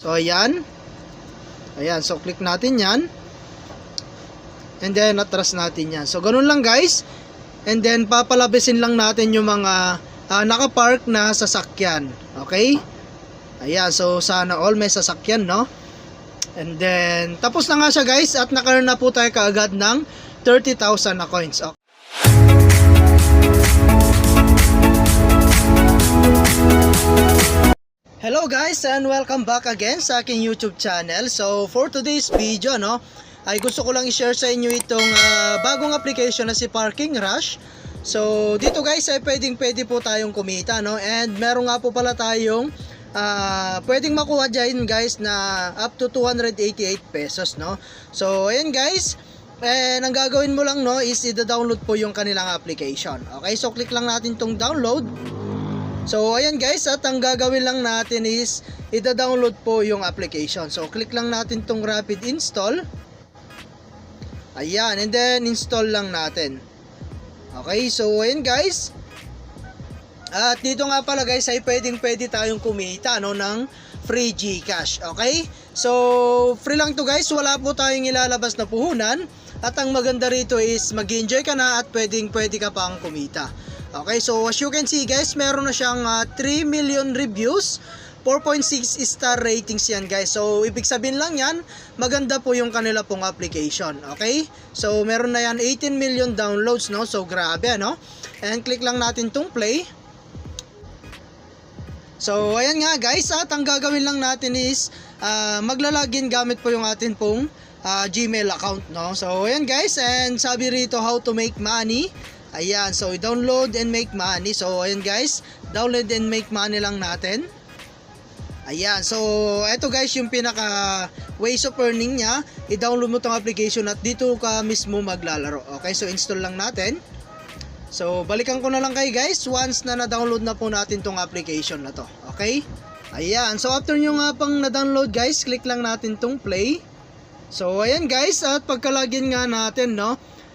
So ayan. Ayan, so click natin yan. And then atras natin yan. So ganun lang guys. And then papalabisin lang natin yung mga nakapark na sasakyan. Okay? Ayan, so sana all may sasakyan, no? And then tapos na nga siya guys, at nakaroon na po tayo kaagad ng 30,000 na coins. Okay. Hello guys, and welcome back again sa aking YouTube channel. So for today's video, no, ay gusto ko lang i-share sa inyo itong bagong application na si Parking Rush. So dito guys ay pwede po tayong kumita, no, and meron nga po pala tayong pwedeng makuha dyan guys na up to 288 pesos, no. So ayan guys, and ang gagawin mo lang, no, is i-download po yung kanilang application. Okay, so click lang natin tong download. So ayan guys, at ang gagawin lang natin is i-download po yung application. So click lang natin tong rapid install. Ayan, and then install lang natin. Okay, so ayan guys. At dito nga pala guys ay pwede tayong kumita, no, ng free GCash. Okay, so free lang to guys, wala po tayong ilalabas na puhunan. At ang maganda rito is mag-enjoy ka na at pwede ka pang kumita. Okay, so as you can see guys, meron na siyang 3 million reviews, 4.6 star ratings yan guys. So ibig sabihin lang yan, maganda po yung kanila pong application. Okay, so meron na yan 18 million downloads, no. So grabe, no. And click lang natin tong play. So ayan nga guys, at ang gagawin lang natin is maglalagin gamit po yung atin pong Gmail account, no. So ayan guys, and sabi rito how to make money. Ayan, so download and make money. So ayan guys, download and make money lang natin. Ayan, so eto guys yung pinaka ways of earning niya. I-download mo tong application at dito ka mismo maglalaro. Okay, so install lang natin. So balikan ko na lang kayo guys once na na-download na po natin tong application na to. Okay, ayan, so after nyo nga pang na-download guys, click lang natin tong play. So ayan guys, at pagka-login nga natin, no,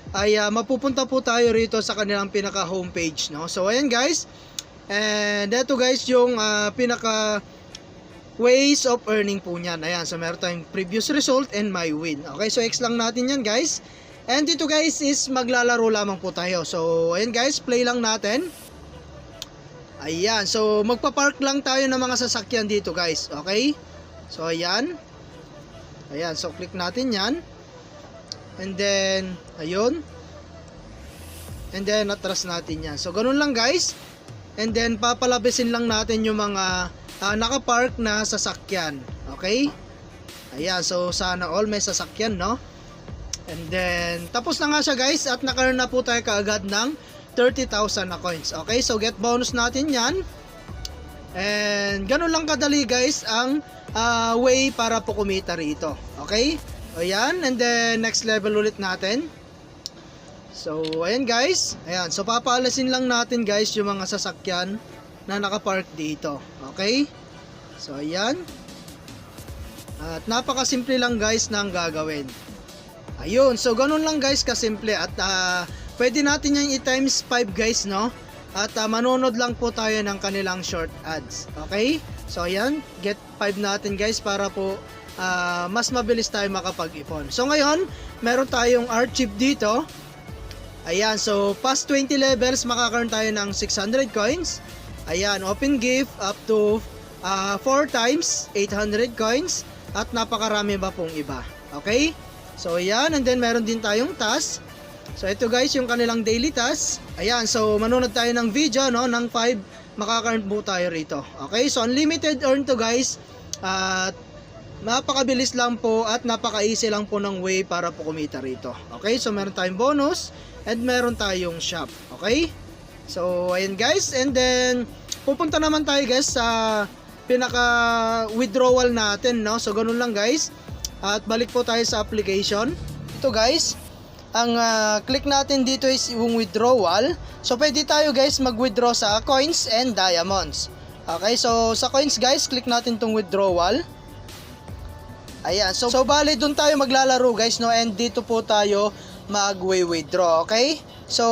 ay mapupunta po tayo rito sa kanilang pinaka homepage, no. So ayan guys, and ito guys yung pinaka ways of earning po niyan. Ayan, so meron tayong previous result and my win. Okay, so X lang natin yan guys, and dito guys is maglalaro lamang po tayo. So ayan guys, play lang natin. Ayan, so magpa-park lang tayo ng mga sasakyan dito guys. Okay, so ayan, so click natin yan. And then, ayun. And then, atras natin yan. So, ganun lang guys. And then, papalabisin lang natin yung mga nakapark na sasakyan. Okay? Ayan, so sana all may sasakyan, no? And then, tapos na nga siya guys. At nakaroon na po tayo kaagad ng 30,000 na coins. Okay? So, get bonus natin yan. And, ganun lang kadali guys ang way para po kumita rito. Okay? Ayan, and then next level ulit natin. So ayan guys, ayan, so papaalasin lang natin guys yung mga sasakyan na nakapark dito. Okay, so ayan, at napakasimple lang guys na ang gagawin. Ayun, so ganun lang guys kasimple. At pwede natin yan i-times 5 guys, no. At manonood lang po tayo ng kanilang short ads. Okay, so ayan, get 5 natin guys para po mas mabilis tayo makapag-ipon. So ngayon, meron tayong archive dito. Ayan, so past 20 levels makakaroon tayo ng 600 coins. Ayan, open gift up to 4 times 800 coins. At napakarami ba pong iba. Okay, so ayan, and then meron din tayong task. So ito guys yung kanilang daily task. Ayan, so manonood tayo ng video, no, ng 5 makakaroon po tayo rito. Okay, so unlimited earn to guys. At napakabilis lang po at napaka-easy lang po ng way para po kumita rito. Okay, so meron tayong bonus and meron tayong shop. Okay, so ayan guys, and then pupunta naman tayo guys sa pinaka withdrawal natin, no. So ganun lang guys, at balik po tayo sa application. Ito guys, ang click natin dito is yung withdrawal. So pwede tayo guys mag-withdraw sa coins and diamonds. Okay, so sa coins guys, click natin tong withdrawal. Ayan, so bali dun tayo maglalaro guys, no, and dito po tayo mag-withdraw. Okay, So,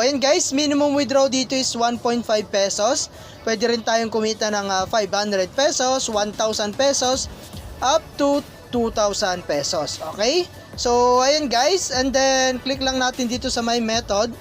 ayun guys, minimum withdraw dito is 1.5 pesos. Pwede rin tayong kumita ng 500 pesos, 1,000 pesos, up to 2,000 pesos. Okay? So, ayun guys, and then click lang natin dito sa my method.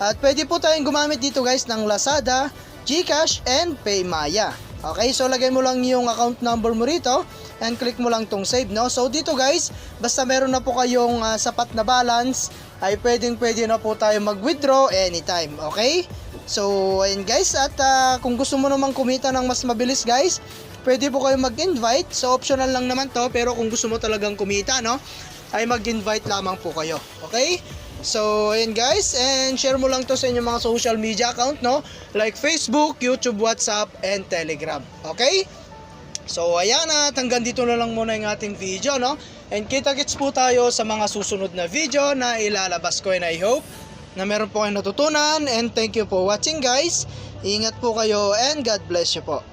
At pwede po tayong gumamit dito guys ng Lazada, GCash, and Paymaya. Okay, so lagay mo lang yung account number mo rito and click mo lang tong save, no? So dito guys, basta meron na po kayong sapat na balance, ay pwede na po tayo mag-withdraw anytime, okay? So ayun guys, at kung gusto mo namang kumita ng mas mabilis guys, pwede po kayo mag-invite. So optional lang naman to, pero kung gusto mo talagang kumita, no, ay mag-invite lamang po kayo, okay? So, ayun guys, and share mo lang to sa inyong mga social media account, no? Like Facebook, YouTube, WhatsApp, and Telegram. Okay? So, ayan at hanggang dito na lang muna yung ating video, no? And kita-kits po tayo sa mga susunod na video na ilalabas ko, and I hope na meron po kayong natutunan. And thank you for watching guys. Ingat po kayo and God bless you po.